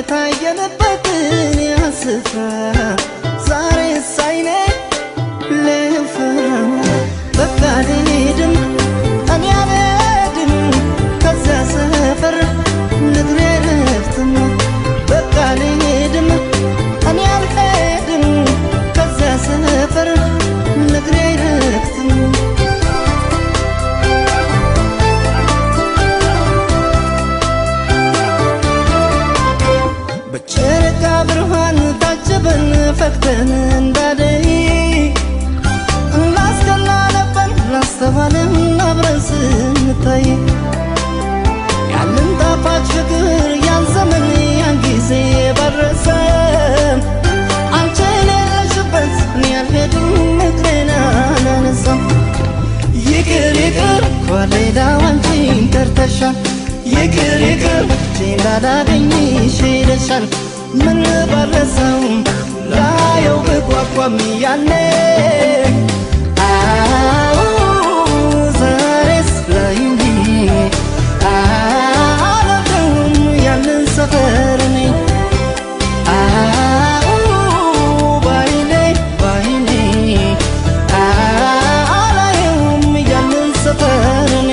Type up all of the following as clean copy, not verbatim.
የታየንበትን ያስፍራ ዛሬ ሳይኔ ልፍራ በቃ ልሄድም እኔ አልሄድም ከዚያ ሰፈር ንግሬ ረፍትም በቃ ልሄድም እኔ አልሄድም ከዚያ ሰፈር ንግሬ ረፍትም በጨረቃ ብርሃን ታጅበን ፈክተን እንዳደይ እናስቀና ነበር ላስተዋልን አብረን ስንታይ ያንን ጣፋጭ ፍቅር ያን ዘመን ያን ጊዜ ባረሰም አንቺ የሌለሽበት እኔ አልሄድም እግሬን አላነሳም ይቅር ይቅር ከሌላው አንቺን ጠርተሻል ይቅር ይቅር እንዳላገኝሽ ሄደሻል ምን ባረሰው ላየው ብጓጓም ያኔ ዛሬስ ላይኝ አላውቅም ያንን ሰፈር እኔ ባይኔ ባይኔ አላየውም ያንን ሰፈር እኔ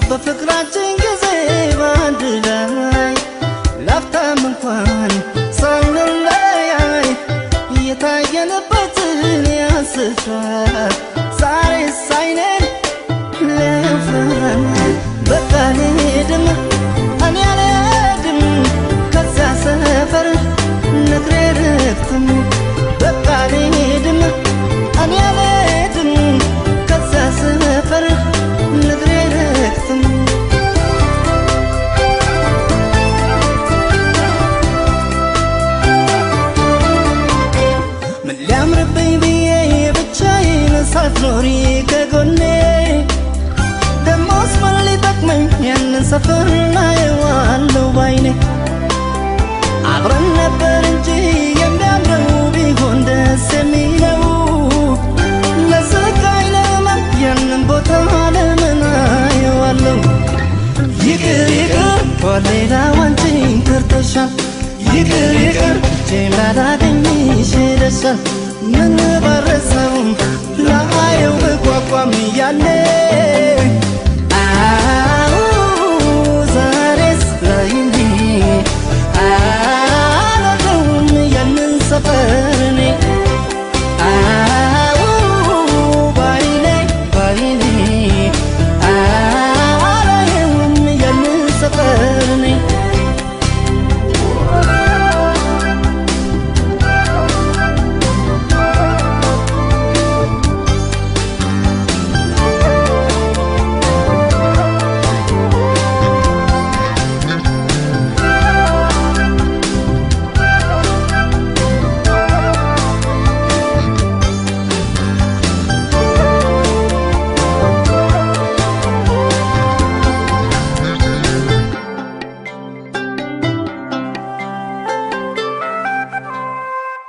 በፍቅራችን ጊዜ ባንድ ላይ ላፍታም እንኳን ሳንለያይ የታየንበትን ያስፍራ ዛሬ ሳይኔን ልፍራ በቃ ልሄድም እኔ አልሄድም ከዚያ ሰፈር ንግሬ ረፍትም በቃ ልሄድም እኔ አልሄድም ከዚያ ሰፈር ንግሬ ረፍትም ምን ሊያምርብኝ ብዬ ብቻዬን ሳትኖሪ ከጎኔ ደሞስ ምን ሊጠቅመኝ ያንን ሰፈር ላየዋለሁ ባይኔ አብረን ነበር እንጂ የሚያምረው ቢሆን ደስ የሚለው ለስቃይ ለመን ያንን ቦታ ለምን አየዋለሁ ይቅር ይቅር ከሌላው አንቺን ጠርተሻል ይቅር ይቅር እንዳላገኝሽ ሄደሻል ምን ባረ